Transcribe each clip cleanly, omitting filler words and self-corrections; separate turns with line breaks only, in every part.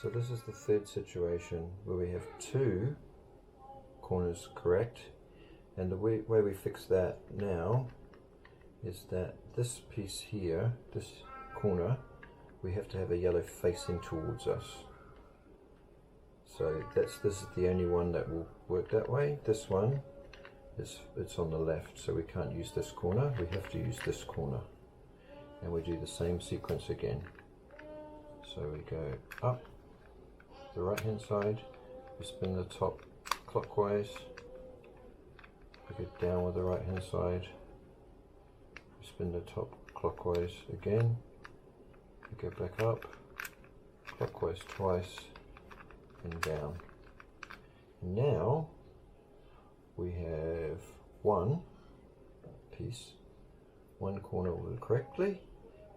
So this is the third situation where we have two corners correct, and the way we fix that now is that this piece here, this corner, we have to have a yellow facing towards us. So this is the only one that will work that way. This one it's on the left, so we can't use this corner, we have to use this corner. And we do the same sequence again. So we go up the right hand side, we spin the top clockwise, we go down with the right hand side, we spin the top clockwise again, we go back up, clockwise twice, and down. Now we have one piece, one corner will do correctly,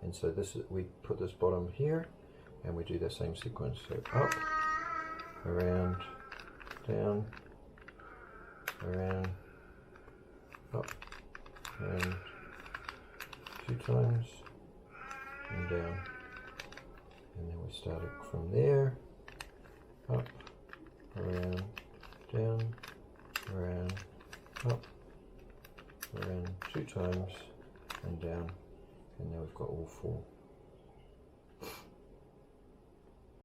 and so this is, we put this bottom here and we do the same sequence. So up, around, down, around, up, and 2 times, and down. And then we start it from there, up, around, down, around, up, around 2 times, and down. And now we've got all 4.